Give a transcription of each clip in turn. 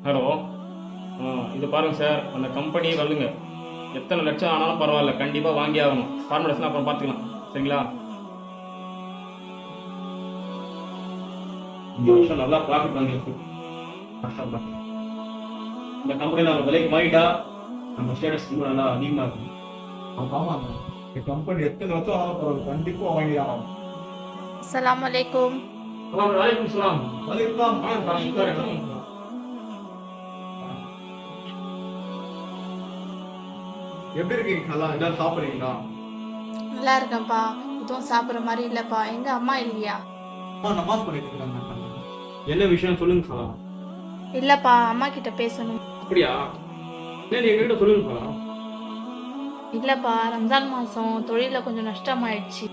Hello. இது பாருங்கள் sir, அந்த கம்பெனி வரலுங்க. எத்தனை லட்சம் ஆனாலும் பரவாயில்ல, கண்டிப்பாக வாங்கி ஆகணும். ஃபார்மேட்ஸ்லாம் அப்புறம் பார்த்துக்கலாம், சரிங்களா? இந்த வருஷம் நல்லா ப்ராஃபிட் வாங்கியிருக்கு. இந்த கம்பெனி நம்ம விலைக்கு வாங்கிட்டா நம்ம ஸ்டேட்டஸ் நல்லா அதிகமாக இருக்கும். ஆமாங்க, இந்த கம்பெனி எத்தனை வருஷம் ஆனாலும் பரவாயில்ல, கண்டிப்பாக வாங்கி ஆகணும். அஸ்ஸலாமு அலைக்கும். வலைக்கும் சலாம். எப்படி இருக்கீங்க? நல்லா எல்லாரும் சாப்பிட்றீங்களா? நல்லா இருக்கேன்ப்பா. இதுவும் சாப்பிட்ற மாதிரி இல்லைப்பா. எங்க அம்மா இல்லையா? நமாஸ் பண்ணிட்டு இருக்காங்க. என்ன விஷயம் சொல்லுங்க சலாம். இல்லப்பா, அம்மா கிட்ட பேசணும். அப்படியா? சரி, எங்ககிட்ட சொல்லுங்க சலாம். இல்லப்பா, ரம்ஜான் மாசம் தொழில கொஞ்சம் நஷ்டமாயிடுச்சு.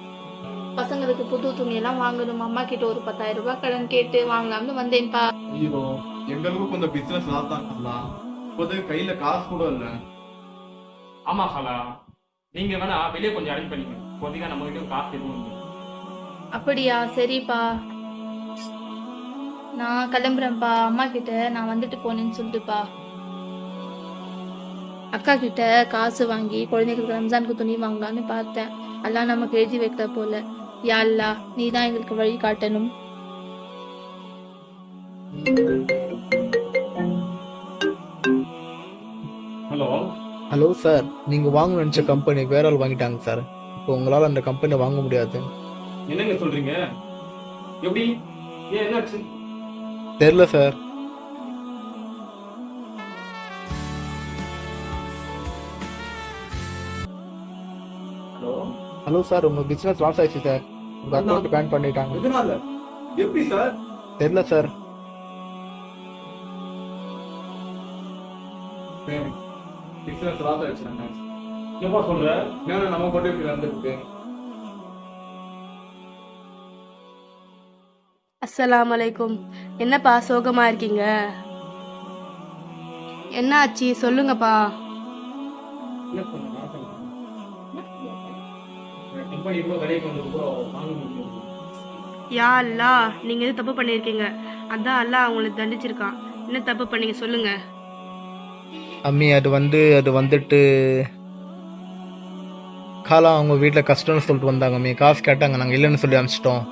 பசங்களுக்கு புது துணியெல்லாம் வாங்கணும். அம்மா கிட்ட ஒரு 10,000 ரூபாய் கடன் கேட்டு வாங்கலாம்னு வந்தேன்ப்பா. ஐயோ, எங்களுக்கும் கொஞ்சம் பிசினஸ் லாத்தாங்களா, இப்போதைக்கு கையில காசு கூட இல்லை. ஆமா ஹலா, நீங்க வேணா வெளியே கொஞ்சம் அரேஞ்ச் பண்ணிக்கணும். இப்போதைக்கு நம்ம கிட்ட காசு எதுவும் இல்லை. அப்படியா? சரிப்பா, நான் கிளம்புறேன்ப்பா. அம்மா கிட்ட நான் வந்துட்டு போனேன்னு சொல்லிட்டுப்பா. அக்கா கிட்ட காசு வாங்கி குழந்தைகளுக்கு ரம்ஜானுக்கு துணி வாங்கலான்னு பார்த்தேன். அல்லாஹ் நமக்கு எழுதி வைக்கிற போல. யா அல்லாஹ், நீ தான் எங்களுக்கு வழி காட்டணும். ஹலோ. ஹலோ சார், நீங்கள் வாங்க நினச்ச கம்பெனி வேற ஆள் வாங்கிட்டாங்க சார். இப்போ உங்களால் அந்த கம்பெனியை வாங்க முடியாது. என்னங்க சொல்றீங்க? எப்படி? ஏன், என்னாச்சு? தெரில சார். ஹலோ. ஹலோ சார், உங்கள் பிஸ்னஸ் லாஸ் ஆயிடுச்சு சார். உங்கள் அக்கௌண்ட் பேன் பண்ணிட்டாங்க. எதனால? எப்படி சார்? தெரில சார். Business loss ஆயிடுச்சாங்க. என்னப்பா சொல்ற? ஏன்னா நம்ம கொண்டு போய் வந்துருக்கு. அஸ்ஸலாமு அலைக்கும். என்னப்பா சோகமா இருக்கீங்க? என்ன ஆச்சு சொல்லுங்கப்பா. கம்பெனி கூட விலைக்கு வந்து கூட வாங்க முடியும். யா அல்லாஹ், நீங்க எது தப்பு பண்ணியிருக்கீங்க, அதான் அல்லாஹ் அவங்களை தண்டிச்சிருக்கான். என்ன தப்பு பண்ணீங்க சொல்லுங்க. அம்மி, அது வந்துட்டு காலா அவங்க வீட்டில் கஷ்டம்னு சொல்லிட்டு வந்தாங்க. அம்மி காசு கேட்டாங்க, நாங்கள் இல்லைன்னு சொல்லி அனுப்பிச்சிட்டோம்.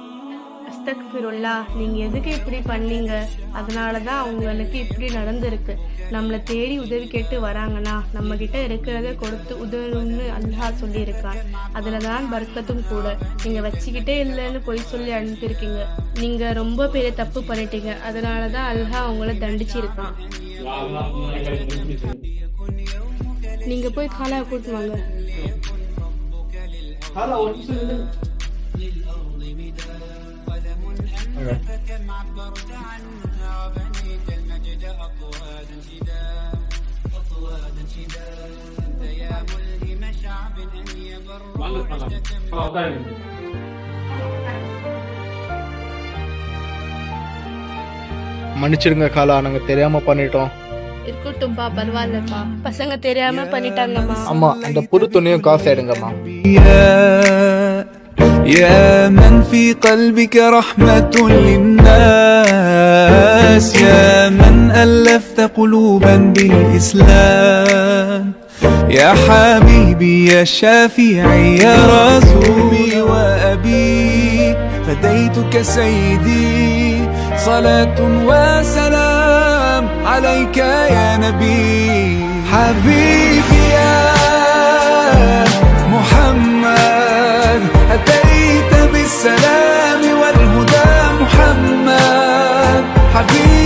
அஸ்தக்ஃபிருல்லாஹ், நீங்க எதுக்கு இப்படி பண்ணீங்க? அதனாலதான் அவங்களுக்கு இப்படி நடந்திருக்கு. நம்மளை தேடி உதவி கேட்டு வராங்கன்னா நம்ம கிட்ட இருக்கிறத கொடுத்து உதவணும்னு அல்லாஹ் சொல்லி இருக்கான். அதுலதான் பர்க்கத்தும் கூட. நீங்க வச்சுக்கிட்டே இல்லைன்னு பொய் சொல்லி அனுப்பியிருக்கீங்க. நீங்க ரொம்ப பெரிய தப்பு பண்ணிட்டீங்க. அதனாலதான் அல்லாஹ் அவங்கள தண்டிச்சிருக்கான். நீங்க போய் காலாவை கூட்டு வாங்க. ஒரு நிமிஷம் நில்லு. வாங்க சலாம். உட்காருங்க. மன்னிச்சிடுங்க காலா, நாங்கள் தெரியாமல் பண்ணிட்டோம். இருக்கட்டும்பா, பரவாயில்லப்பா. பசங்க தெரியாம பண்ணிட்டாங்கம்மா. ஆமாம், அந்த புது துணியும் காசு எடுங்கம்மா. يا من في قلبك رحمة للناس، يا من ألفت قلوبا بالإسلام، يا حبيبي يا شافعي يا رسولي وأبي، فديتك سيدي، صلاة وسلام عليك يا نبي. حبيبي يا محمد، أتيت بالسلام والهدى محمد حبيبي.